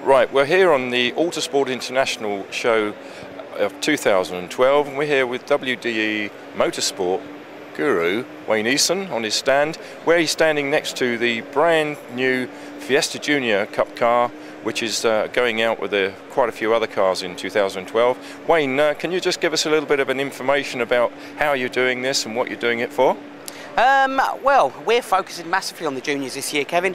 Right, we're here on the Autosport International show of 2012, and we're here with WDE Motorsport guru Wayne Eason on his stand, where he's standing next to the brand new Fiesta Junior Cup car, which is going out with quite a few other cars in 2012. Wayne, can you just give us a little bit of an information about how you're doing this and what you're doing it for? Well, we're focusing massively on the juniors this year, Kevin.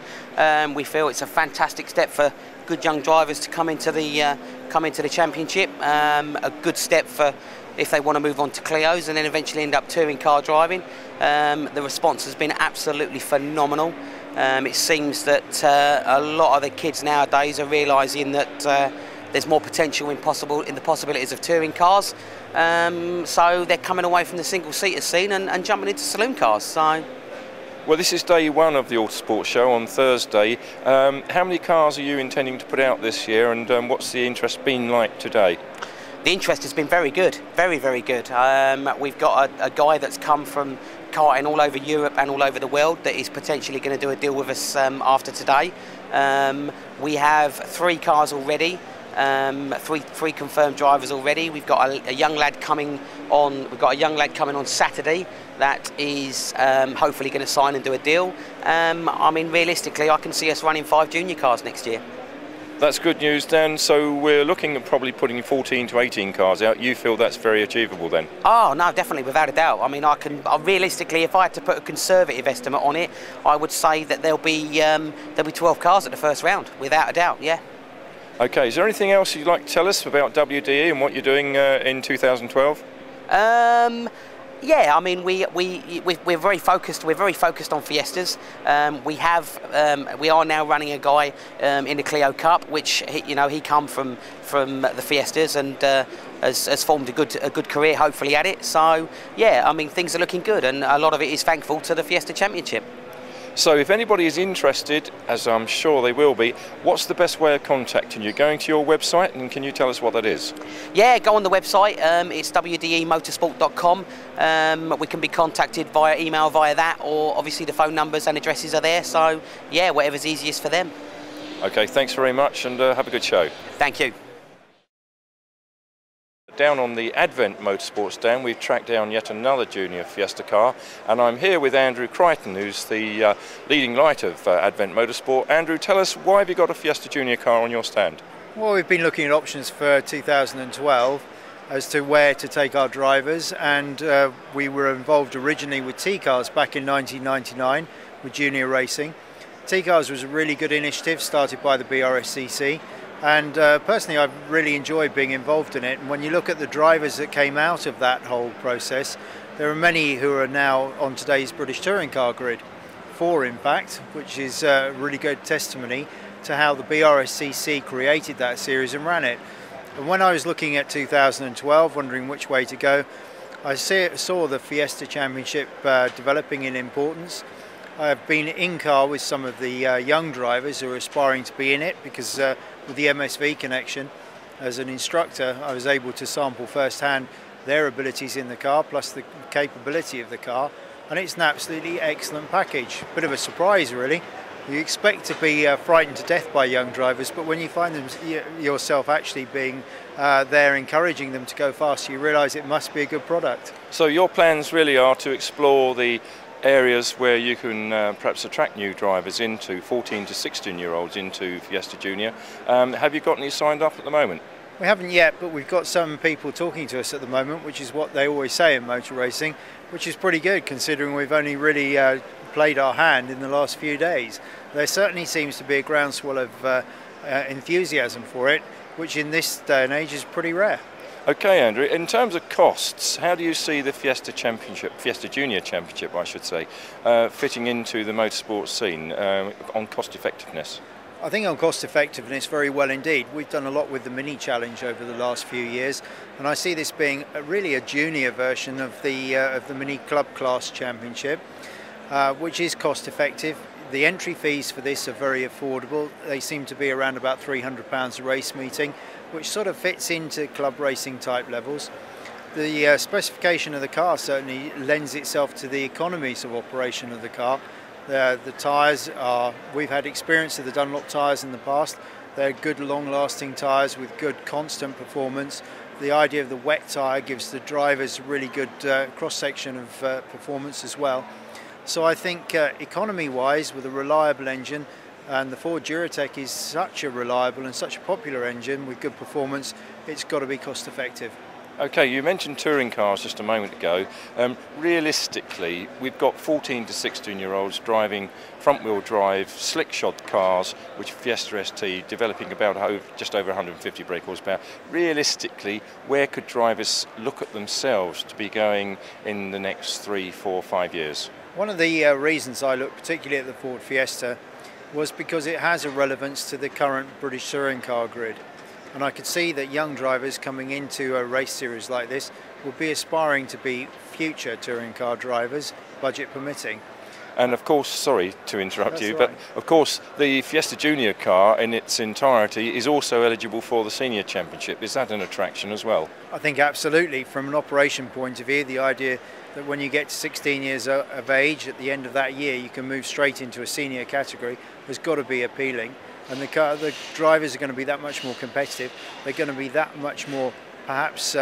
We feel it's a fantastic step for good young drivers to come into the championship. A good step for if they want to move on to Clios and then eventually end up touring car driving. The response has been absolutely phenomenal. It seems that a lot of the kids nowadays are realising that there's more potential in the possibilities of touring cars. So they're coming away from the single-seater scene and jumping into saloon cars. So, well, this is day one of the Autosport show on Thursday. How many cars are you intending to put out this year, and what's the interest been like today? The interest has been very good, very, very good. We've got a guy that's come from karting all over Europe and all over the world that is potentially going to do a deal with us after today. We have 3 cars already. Three confirmed drivers already. We've got a young lad coming on. We've got a young lad coming on Saturday that is hopefully going to sign and do a deal. I mean, realistically, I can see us running 5 junior cars next year. That's good news, Dan. So we're looking at probably putting 14 to 18 cars out. You feel that's very achievable then? Oh no, definitely, without a doubt. I mean, realistically, if I had to put a conservative estimate on it, I would say that there'll be 12 cars at the first round, without a doubt. Yeah. Okay, is there anything else you'd like to tell us about WDE and what you're doing in 2012? Yeah, I mean, we're very focused. We're very focused on Fiestas. We are now running a guy in the Clio Cup, which he come from the Fiestas and has formed a good career, hopefully, at it. So yeah, I mean, things are looking good, and a lot of it is thankful to the Fiesta Championship. So if anybody is interested, as I'm sure they will be, what's the best way of contacting you? Going to your website, and can you tell us what that is? Yeah, go on the website. It's wdemotorsport.com. We can be contacted via email via that, or obviously the phone numbers and addresses are there. So yeah, whatever's easiest for them. Okay, thanks very much, and have a good show. Thank you. Down on the Advent Motorsport stand, we've tracked down yet another junior Fiesta car, and I'm here with Andrew Crichton, who's the leading light of Advent Motorsport. Andrew, tell us, why have you got a Fiesta Junior car on your stand? Well, we've been looking at options for 2012 as to where to take our drivers, and we were involved originally with T-Cars back in 1999 with junior racing. T-Cars was a really good initiative started by the BRSCC. And personally, I've really enjoyed being involved in it. And when you look at the drivers that came out of that whole process, there are many who are now on today's British touring car grid. 4, in fact, which is a really good testimony to how the BRSCC created that series and ran it. And when I was looking at 2012, wondering which way to go, I saw the Fiesta Championship developing in importance. I have been in car with some of the young drivers who are aspiring to be in it, because with the MSV connection, as an instructor, I was able to sample firsthand their abilities in the car, plus the capability of the car, and it's an absolutely excellent package. Bit of a surprise, really. You expect to be frightened to death by young drivers, but when you find yourself actually being there encouraging them to go fast, you realise it must be a good product. So your plans really are to explore the areas where you can perhaps attract new drivers into 14 to 16-year-olds into Fiesta Junior. Have you got any signed up at the moment? We haven't yet, but we've got some people talking to us at the moment, which is what they always say in motor racing, which is pretty good considering we've only really played our hand in the last few days. There certainly seems to be a groundswell of enthusiasm for it, which in this day and age is pretty rare. Okay, Andrew, in terms of costs, how do you see the Fiesta Junior Championship, I should say, fitting into the motorsport scene on cost effectiveness? I think on cost effectiveness, very well indeed. We've done a lot with the Mini Challenge over the last few years, and I see this being really a junior version of the Mini Club Class Championship, which is cost effective. The entry fees for this are very affordable. They seem to be around about £300 a race meeting, which sort of fits into club racing type levels. The specification of the car certainly lends itself to the economies of operation of the car. The tyres are, we've had experience of the Dunlop tyres in the past. They're good long-lasting tyres with good constant performance. The idea of the wet tyre gives the drivers really good cross-section of performance as well. So I think economy-wise, with a reliable engine, and the Ford Duratec is such a reliable and such a popular engine with good performance, it's got to be cost-effective. Okay, you mentioned touring cars just a moment ago. Realistically, we've got 14 to 16-year-olds driving front-wheel drive, slick-shod cars, which Fiesta ST developing about just over 150 brake horsepower. Realistically, where could drivers look at themselves to be going in the next 3, 4, 5 years? One of the reasons I look particularly at the Ford Fiesta was because it has a relevance to the current British touring car grid. And I could see that young drivers coming into a race series like this would be aspiring to be future touring car drivers, budget permitting. And of course, sorry to interrupt That's you, right. but of course the Fiesta Junior car in its entirety is also eligible for the Senior Championship. Is that an attraction as well? I think absolutely, from an operation point of view, the idea that when you get to 16 years of age, at the end of that year, you can move straight into a senior category has got to be appealing. And the drivers are going to be that much more competitive. They're going to be that much more, perhaps,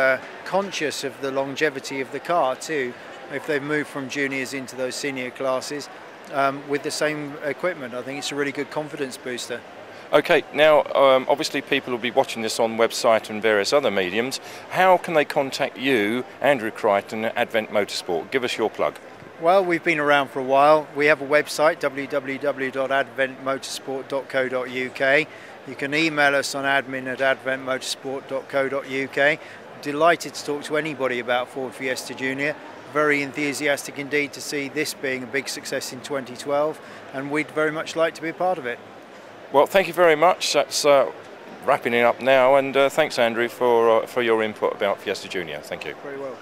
conscious of the longevity of the car too, if they've moved from juniors into those senior classes with the same equipment. I think it's a really good confidence booster. Okay, now obviously people will be watching this on website and various other mediums. How can they contact you, Andrew Crichton, at Advent Motorsport? Give us your plug. Well, we've been around for a while. We have a website, www.adventmotorsport.co.uk. You can email us on admin@adventmotorsport.co.uk. Delighted to talk to anybody about Ford Fiesta Junior. Very enthusiastic indeed to see this being a big success in 2012, and we'd very much like to be a part of it. Well, thank you very much. That's wrapping it up now, and thanks, Andrew, for your input about Fiesta Junior. Thank you. Very well.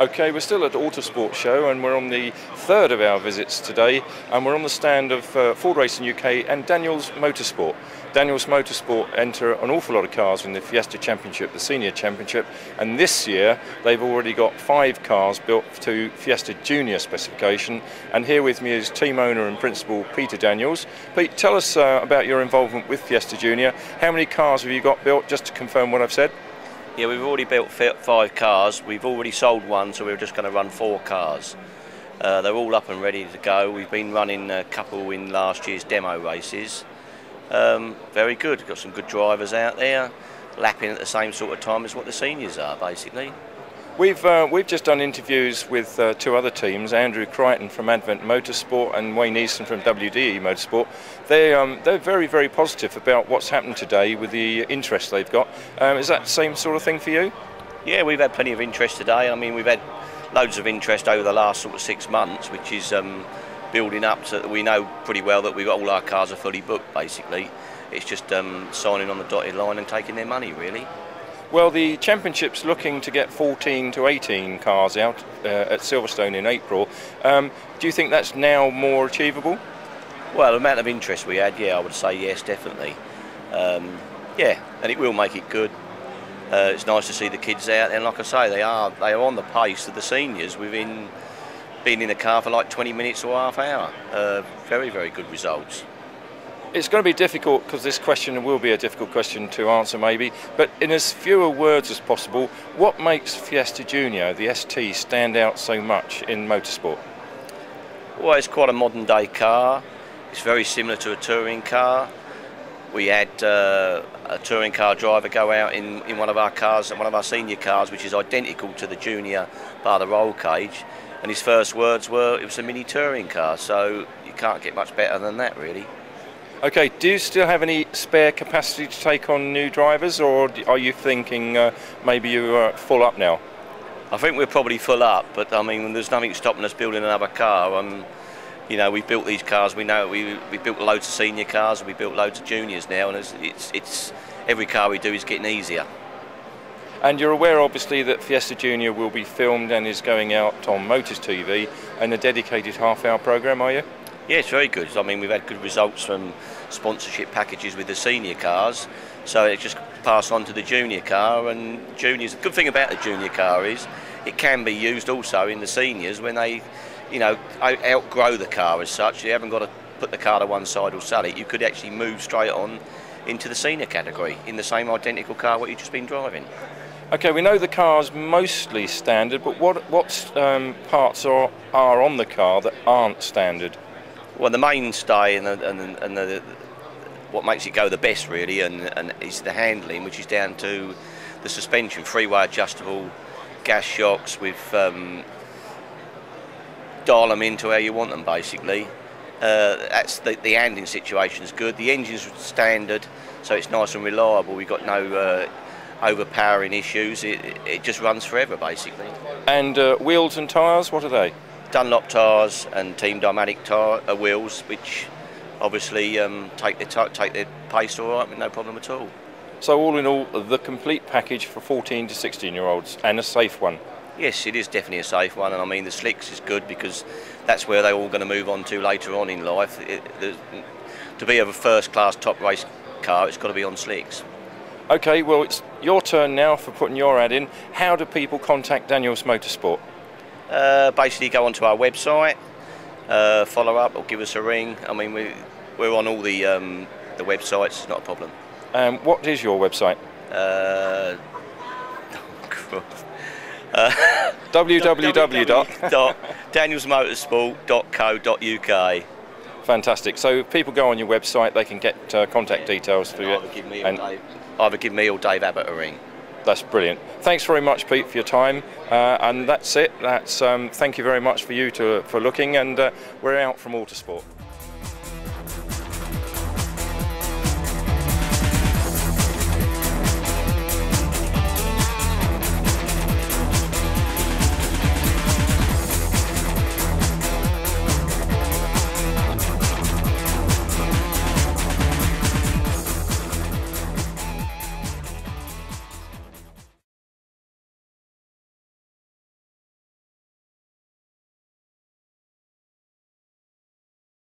Okay, we're still at the Autosport show, and we're on the third of our visits today, and we're on the stand of Ford Racing UK and Daniels Motorsport. Daniels Motorsport enter an awful lot of cars in the Fiesta Championship, the Senior Championship, and this year they've already got 5 cars built to Fiesta Junior specification. And here with me is team owner and principal Peter Daniels. Pete, tell us about your involvement with Fiesta Junior. How many cars have you got built, just to confirm what I've said? Yeah, we've already built 5 cars. We've already sold one, so we're just going to run 4 cars. They're all up and ready to go. We've been running a couple in last year's demo races. Very good. We've got some good drivers out there, lapping at the same sort of time as what the seniors are, basically. We've just done interviews with 2 other teams, Andrew Crichton from Advent Motorsport and Wayne Easton from WDE Motorsport. They're very, very positive about what's happened today with the interest they've got. Is that the same sort of thing for you? Yeah, we've had plenty of interest today. I mean, we've had loads of interest over the last sort of 6 months, which is building up so that we know pretty well that we've got all our cars are fully booked, basically. It's just signing on the dotted line and taking their money, really. Well, the Championship's looking to get 14 to 18 cars out at Silverstone in April. Do you think that's now more achievable? Well, the amount of interest we had, yeah, I would say yes, definitely. Yeah, and it will make it good. It's nice to see the kids out there, and like I say, they are on the pace of the seniors within being in a car for like 20 minutes or half hour. Very, very good results. It's going to be difficult because this question will be a difficult question to answer maybe, but in as fewer words as possible, what makes Fiesta Junior, the ST, stand out so much in motorsport? Well, it's quite a modern day car. It's very similar to a touring car. We had a touring car driver go out in one of our cars, one of our senior cars, which is identical to the Junior bar the roll cage, and his first words were, it was a mini touring car, so you can't get much better than that, really. Okay, do you still have any spare capacity to take on new drivers, or are you thinking maybe you are full up now? I think we're probably full up, but I mean, there's nothing stopping us building another car. You know, we've built these cars. We know we built loads of senior cars, and we built loads of juniors now, and it's every car we do is getting easier. And you're aware, obviously, that Fiesta Junior will be filmed and is going out on Motors TV and a dedicated half-hour programme, are you? Yeah, it's very good. I mean, we've had good results from sponsorship packages with the senior cars, so it just passed on to the junior car, and juniors. The good thing about the junior car is it can be used also in the seniors when they, you know, outgrow the car as such. You haven't got to put the car to one side or sell it, you could actually move straight on into the senior category in the same identical car what you've just been driving. Okay, we know the car's mostly standard, but what parts are on the car that aren't standard? Well, the mainstay and what makes it go the best really, and is the handling, which is down to the suspension, freeway adjustable, gas shocks with dial them into how you want them basically. That's the handling situation is good. The engine's standard, so it's nice and reliable. We've got no overpowering issues. It just runs forever basically. And wheels and tyres, what are they? Dunlop tyres and Team Dynamic wheels, which obviously take their pace all right with no problem at all. So all in all, the complete package for 14 to 16-year-olds, and a safe one. Yes, it is definitely a safe one, and I mean the slicks is good because that's where they're all going to move on to later on in life. To be a first-class top race car, it's got to be on slicks. Okay, well it's your turn now for putting your ad in. How do people contact Daniels Motorsport? Basically go onto our website, follow up or give us a ring. I mean we're on all the websites, it's not a problem. What is your website? www.danielsmotorsport.co.uk. Fantastic. So if people go on your website, they can get contact details for you. Either give me or Dave Abbott a ring. That's brilliant. Thanks very much, Pete, for your time. And that's it. Thank you very much for looking, and we're out from Autosport.